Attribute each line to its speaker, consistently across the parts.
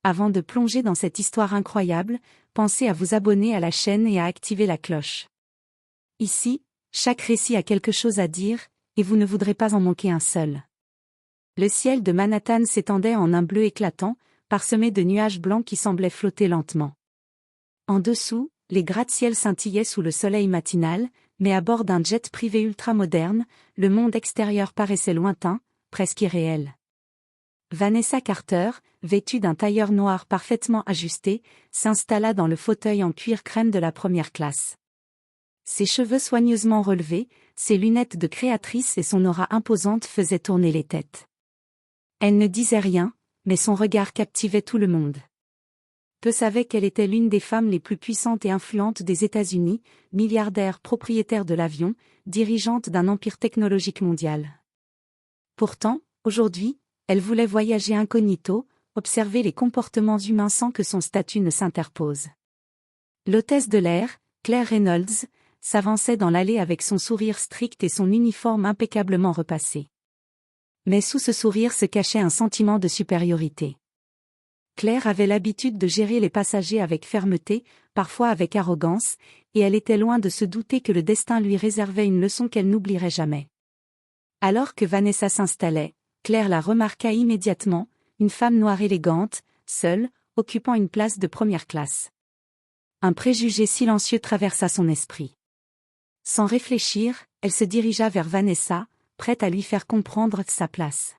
Speaker 1: Avant de plonger dans cette histoire incroyable, pensez à vous abonner à la chaîne et à activer la cloche. Ici, chaque récit a quelque chose à dire, et vous ne voudrez pas en manquer un seul. Le ciel de Manhattan s'étendait en un bleu éclatant, parsemé de nuages blancs qui semblaient flotter lentement. En dessous, les gratte-ciel scintillaient sous le soleil matinal, mais à bord d'un jet privé ultramoderne, le monde extérieur paraissait lointain, presque irréel. Vanessa Carter, vêtue d'un tailleur noir parfaitement ajusté, s'installa dans le fauteuil en cuir crème de la première classe. Ses cheveux soigneusement relevés, ses lunettes de créatrice et son aura imposante faisaient tourner les têtes. Elle ne disait rien, mais son regard captivait tout le monde. Peu savaient qu'elle était l'une des femmes les plus puissantes et influentes des États-Unis, milliardaire propriétaire de l'avion, dirigeante d'un empire technologique mondial. Pourtant, aujourd'hui, elle voulait voyager incognito, observer les comportements humains sans que son statut ne s'interpose. L'hôtesse de l'air, Claire Reynolds, s'avançait dans l'allée avec son sourire strict et son uniforme impeccablement repassé. Mais sous ce sourire se cachait un sentiment de supériorité. Claire avait l'habitude de gérer les passagers avec fermeté, parfois avec arrogance, et elle était loin de se douter que le destin lui réservait une leçon qu'elle n'oublierait jamais. Alors que Vanessa s'installait, Claire la remarqua immédiatement, une femme noire élégante, seule, occupant une place de première classe. Un préjugé silencieux traversa son esprit. Sans réfléchir, elle se dirigea vers Vanessa, prête à lui faire comprendre sa place.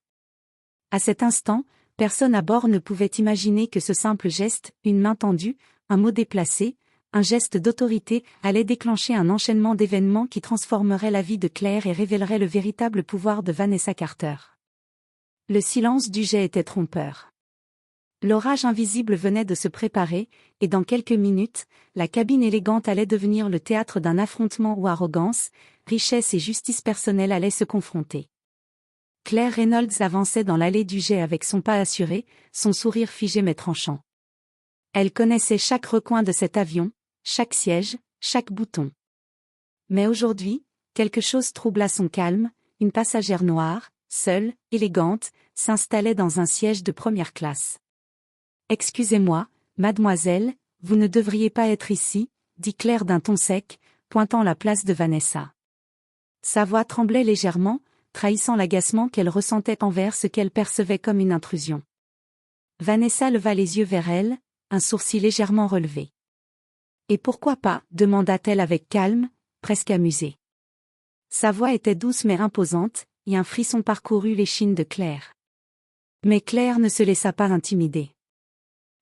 Speaker 1: À cet instant, personne à bord ne pouvait imaginer que ce simple geste, une main tendue, un mot déplacé, un geste d'autorité, allait déclencher un enchaînement d'événements qui transformerait la vie de Claire et révélerait le véritable pouvoir de Vanessa Carter. Le silence du jet était trompeur. L'orage invisible venait de se préparer, et dans quelques minutes, la cabine élégante allait devenir le théâtre d'un affrontement où arrogance, richesse et justice personnelle allaient se confronter. Claire Reynolds avançait dans l'allée du jet avec son pas assuré, son sourire figé mais tranchant. Elle connaissait chaque recoin de cet avion, chaque siège, chaque bouton. Mais aujourd'hui, quelque chose troubla son calme, une passagère noire, seule, élégante, s'installait dans un siège de première classe. « Excusez-moi, mademoiselle, vous ne devriez pas être ici, » dit Claire d'un ton sec, pointant la place de Vanessa. Sa voix tremblait légèrement, trahissant l'agacement qu'elle ressentait envers ce qu'elle percevait comme une intrusion. Vanessa leva les yeux vers elle, un sourcil légèrement relevé. « Et pourquoi pas ?» demanda-t-elle avec calme, presque amusée. Sa voix était douce mais imposante, et un frisson parcourut l'échine de Claire. Mais Claire ne se laissa pas intimider.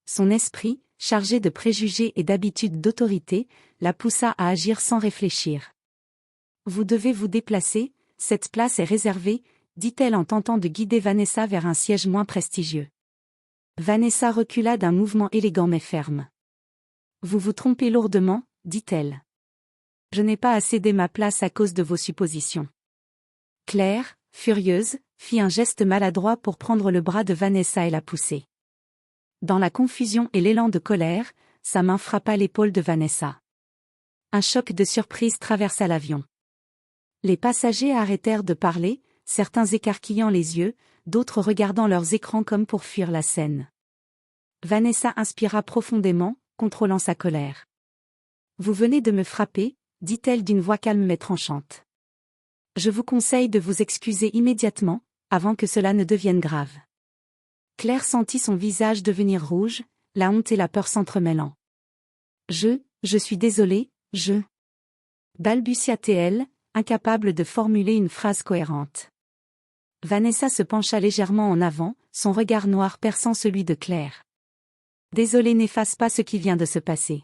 Speaker 1: Son esprit, chargé de préjugés et d'habitudes d'autorité, la poussa à agir sans réfléchir. « Vous devez vous déplacer, cette place est réservée, » dit-elle en tentant de guider Vanessa vers un siège moins prestigieux. Vanessa recula d'un mouvement élégant mais ferme. « Vous vous trompez lourdement, » dit-elle. « Je n'ai pas à céder ma place à cause de vos suppositions. » Claire, furieuse, fit un geste maladroit pour prendre le bras de Vanessa et la pousser. Dans la confusion et l'élan de colère, sa main frappa l'épaule de Vanessa. Un choc de surprise traversa l'avion. Les passagers arrêtèrent de parler, certains écarquillant les yeux, d'autres regardant leurs écrans comme pour fuir la scène. Vanessa inspira profondément, contrôlant sa colère. « Vous venez de me frapper, » dit-elle d'une voix calme mais tranchante. « Je vous conseille de vous excuser immédiatement, avant que cela ne devienne grave. » Claire sentit son visage devenir rouge, la honte et la peur s'entremêlant. « Je suis désolée, balbutia-t-elle, incapable de formuler une phrase cohérente. Vanessa se pencha légèrement en avant, son regard noir perçant celui de Claire. « Désolée n'efface pas ce qui vient de se passer.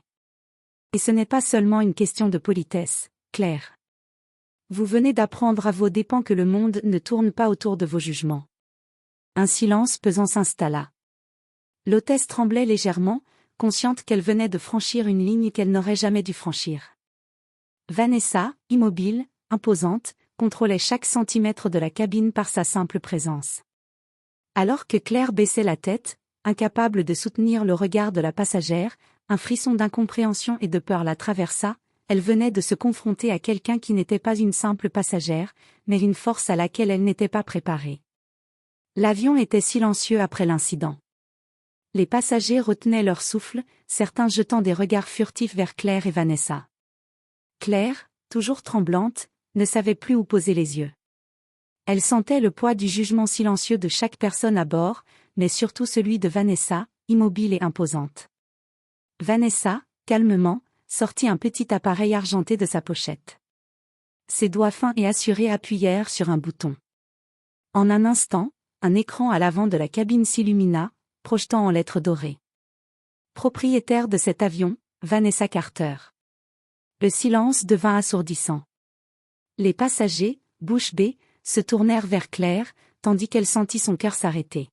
Speaker 1: Et ce n'est pas seulement une question de politesse, Claire. Vous venez d'apprendre à vos dépens que le monde ne tourne pas autour de vos jugements. » Un silence pesant s'installa. L'hôtesse tremblait légèrement, consciente qu'elle venait de franchir une ligne qu'elle n'aurait jamais dû franchir. Vanessa, immobile, imposante, contrôlait chaque centimètre de la cabine par sa simple présence. Alors que Claire baissait la tête, incapable de soutenir le regard de la passagère, un frisson d'incompréhension et de peur la traversa, elle venait de se confronter à quelqu'un qui n'était pas une simple passagère, mais une force à laquelle elle n'était pas préparée. L'avion était silencieux après l'incident. Les passagers retenaient leur souffle, certains jetant des regards furtifs vers Claire et Vanessa. Claire, toujours tremblante, ne savait plus où poser les yeux. Elle sentait le poids du jugement silencieux de chaque personne à bord, mais surtout celui de Vanessa, immobile et imposante. Vanessa, calmement, sortit un petit appareil argenté de sa pochette. Ses doigts fins et assurés appuyèrent sur un bouton. En un instant, un écran à l'avant de la cabine s'illumina, projetant en lettres dorées. Propriétaire de cet avion, Vanessa Carter. Le silence devint assourdissant. Les passagers, bouche bée, se tournèrent vers Claire, tandis qu'elle sentit son cœur s'arrêter.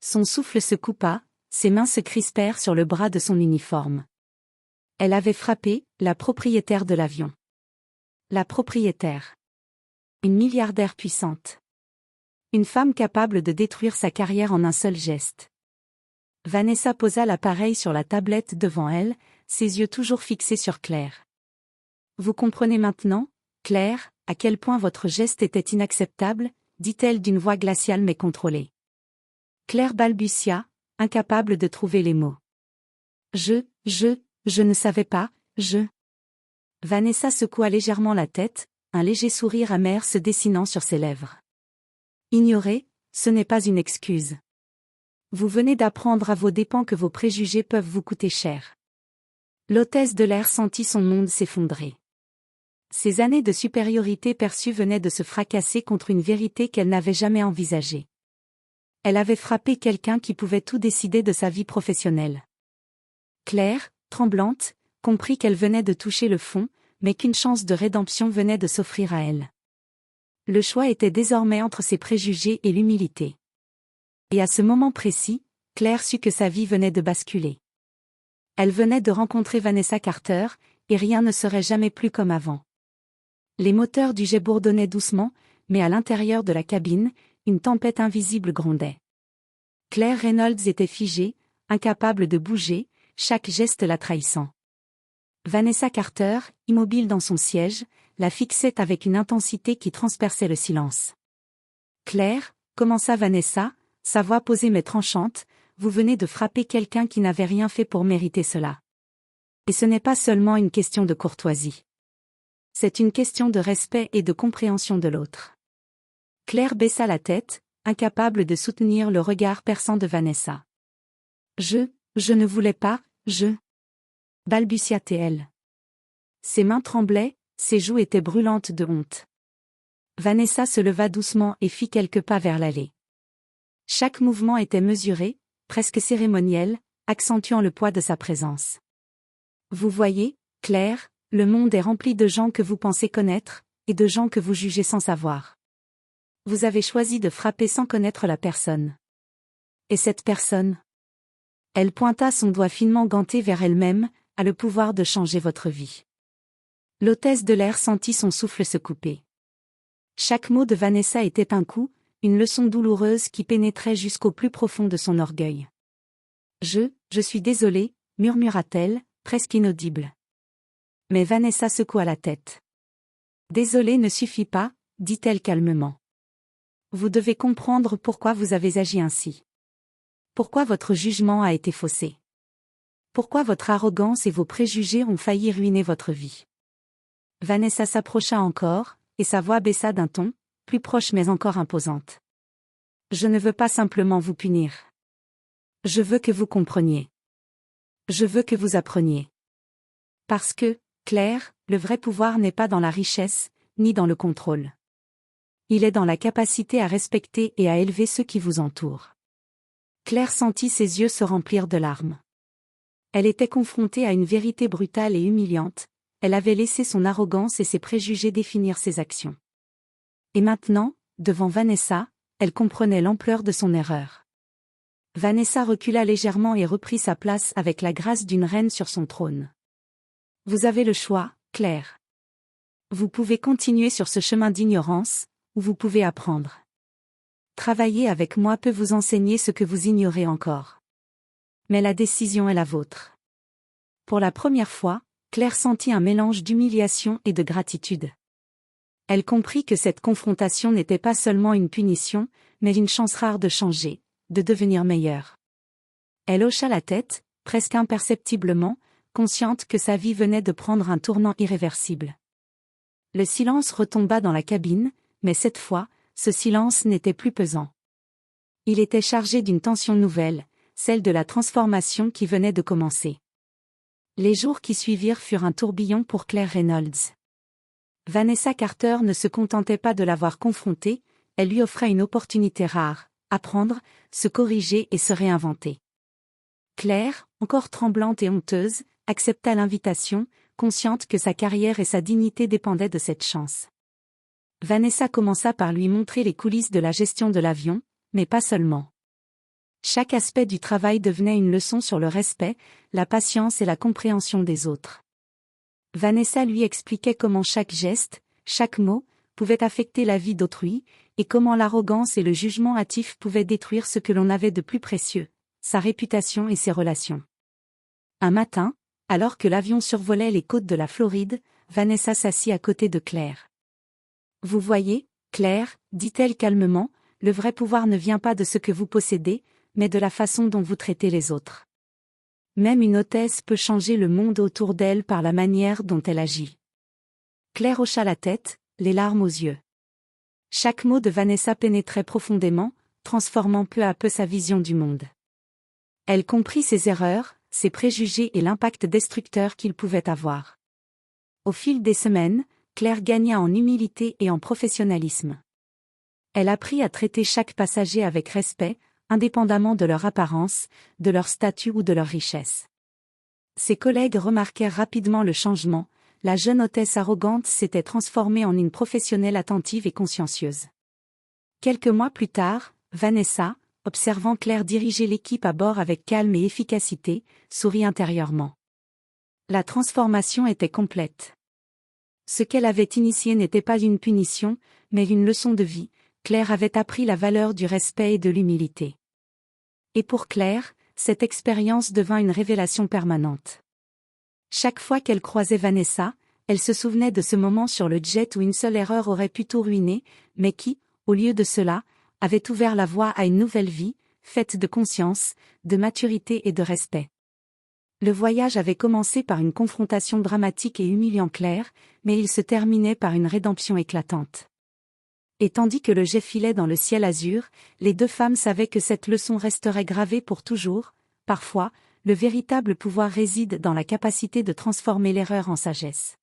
Speaker 1: Son souffle se coupa, ses mains se crispèrent sur le bras de son uniforme. Elle avait frappé la propriétaire de l'avion. La propriétaire. Une milliardaire puissante. Une femme capable de détruire sa carrière en un seul geste. Vanessa posa l'appareil sur la tablette devant elle, ses yeux toujours fixés sur Claire. Vous comprenez maintenant, Claire, à quel point votre geste était inacceptable, dit-elle d'une voix glaciale mais contrôlée. Claire balbutia, incapable de trouver les mots. Je ne savais pas, Vanessa secoua légèrement la tête, un léger sourire amer se dessinant sur ses lèvres. Ignorer, ce n'est pas une excuse. Vous venez d'apprendre à vos dépens que vos préjugés peuvent vous coûter cher. L'hôtesse de l'air sentit son monde s'effondrer. Ses années de supériorité perçue venaient de se fracasser contre une vérité qu'elle n'avait jamais envisagée. Elle avait frappé quelqu'un qui pouvait tout décider de sa vie professionnelle. Claire, tremblante, comprit qu'elle venait de toucher le fond, mais qu'une chance de rédemption venait de s'offrir à elle. Le choix était désormais entre ses préjugés et l'humilité. Et à ce moment précis, Claire sut que sa vie venait de basculer. Elle venait de rencontrer Vanessa Carter, et rien ne serait jamais plus comme avant. Les moteurs du jet bourdonnaient doucement, mais à l'intérieur de la cabine, une tempête invisible grondait. Claire Reynolds était figée, incapable de bouger, chaque geste la trahissant. Vanessa Carter, immobile dans son siège, la fixait avec une intensité qui transperçait le silence. Claire, commença Vanessa, sa voix posée mais tranchante, vous venez de frapper quelqu'un qui n'avait rien fait pour mériter cela. Et ce n'est pas seulement une question de courtoisie. C'est une question de respect et de compréhension de l'autre. Claire baissa la tête, incapable de soutenir le regard perçant de Vanessa. Je ne voulais pas, balbutia-t-elle. Ses mains tremblaient, ses joues étaient brûlantes de honte. Vanessa se leva doucement et fit quelques pas vers l'allée. Chaque mouvement était mesuré, presque cérémoniel, accentuant le poids de sa présence. Vous voyez, Claire, le monde est rempli de gens que vous pensez connaître, et de gens que vous jugez sans savoir. Vous avez choisi de frapper sans connaître la personne. Et cette personne? Elle pointa son doigt finement ganté vers elle-même, a le pouvoir de changer votre vie. L'hôtesse de l'air sentit son souffle se couper. Chaque mot de Vanessa était un coup, une leçon douloureuse qui pénétrait jusqu'au plus profond de son orgueil. Je suis désolée, murmura-t-elle, presque inaudible. Mais Vanessa secoua la tête. Désolée ne suffit pas, dit-elle calmement. Vous devez comprendre pourquoi vous avez agi ainsi. Pourquoi votre jugement a été faussé. Pourquoi votre arrogance et vos préjugés ont failli ruiner votre vie. Vanessa s'approcha encore, et sa voix baissa d'un ton, plus proche mais encore imposante. Je ne veux pas simplement vous punir. Je veux que vous compreniez. Je veux que vous appreniez. Parce que, Claire, le vrai pouvoir n'est pas dans la richesse, ni dans le contrôle. Il est dans la capacité à respecter et à élever ceux qui vous entourent. Claire sentit ses yeux se remplir de larmes. Elle était confrontée à une vérité brutale et humiliante, elle avait laissé son arrogance et ses préjugés définir ses actions. Et maintenant, devant Vanessa, elle comprenait l'ampleur de son erreur. Vanessa recula légèrement et reprit sa place avec la grâce d'une reine sur son trône. Vous avez le choix, Claire. Vous pouvez continuer sur ce chemin d'ignorance, ou vous pouvez apprendre. Travailler avec moi peut vous enseigner ce que vous ignorez encore. Mais la décision est la vôtre. Pour la première fois, Claire sentit un mélange d'humiliation et de gratitude. Elle comprit que cette confrontation n'était pas seulement une punition, mais une chance rare de changer, de devenir meilleure. Elle hocha la tête, presque imperceptiblement, consciente que sa vie venait de prendre un tournant irréversible. Le silence retomba dans la cabine, mais cette fois, ce silence n'était plus pesant. Il était chargé d'une tension nouvelle, celle de la transformation qui venait de commencer. Les jours qui suivirent furent un tourbillon pour Claire Reynolds. Vanessa Carter ne se contentait pas de l'avoir confrontée, elle lui offrait une opportunité rare, apprendre, se corriger et se réinventer. Claire, encore tremblante et honteuse, accepta l'invitation, consciente que sa carrière et sa dignité dépendaient de cette chance. Vanessa commença par lui montrer les coulisses de la gestion de l'avion, mais pas seulement. Chaque aspect du travail devenait une leçon sur le respect, la patience et la compréhension des autres. Vanessa lui expliquait comment chaque geste, chaque mot, pouvait affecter la vie d'autrui, et comment l'arrogance et le jugement hâtif pouvaient détruire ce que l'on avait de plus précieux, sa réputation et ses relations. Un matin, alors que l'avion survolait les côtes de la Floride, Vanessa s'assit à côté de Claire. « Vous voyez, Claire, dit-elle calmement, le vrai pouvoir ne vient pas de ce que vous possédez, mais de la façon dont vous traitez les autres. Même une hôtesse peut changer le monde autour d'elle par la manière dont elle agit. » Claire hocha la tête, les larmes aux yeux. Chaque mot de Vanessa pénétrait profondément, transformant peu à peu sa vision du monde. Elle comprit ses erreurs, ses préjugés et l'impact destructeur qu'ils pouvaient avoir. Au fil des semaines, Claire gagna en humilité et en professionnalisme. Elle apprit à traiter chaque passager avec respect, indépendamment de leur apparence, de leur statut ou de leur richesse. Ses collègues remarquèrent rapidement le changement, la jeune hôtesse arrogante s'était transformée en une professionnelle attentive et consciencieuse. Quelques mois plus tard, Vanessa, observant Claire diriger l'équipe à bord avec calme et efficacité, sourit intérieurement. La transformation était complète. Ce qu'elle avait initié n'était pas une punition, mais une leçon de vie. Claire avait appris la valeur du respect et de l'humilité. Et pour Claire, cette expérience devint une révélation permanente. Chaque fois qu'elle croisait Vanessa, elle se souvenait de ce moment sur le jet où une seule erreur aurait pu tout ruiner, mais qui, au lieu de cela, avait ouvert la voie à une nouvelle vie, faite de conscience, de maturité et de respect. Le voyage avait commencé par une confrontation dramatique et humiliant Claire, mais il se terminait par une rédemption éclatante. Et tandis que le jet filait dans le ciel azur, les deux femmes savaient que cette leçon resterait gravée pour toujours. Parfois, le véritable pouvoir réside dans la capacité de transformer l'erreur en sagesse.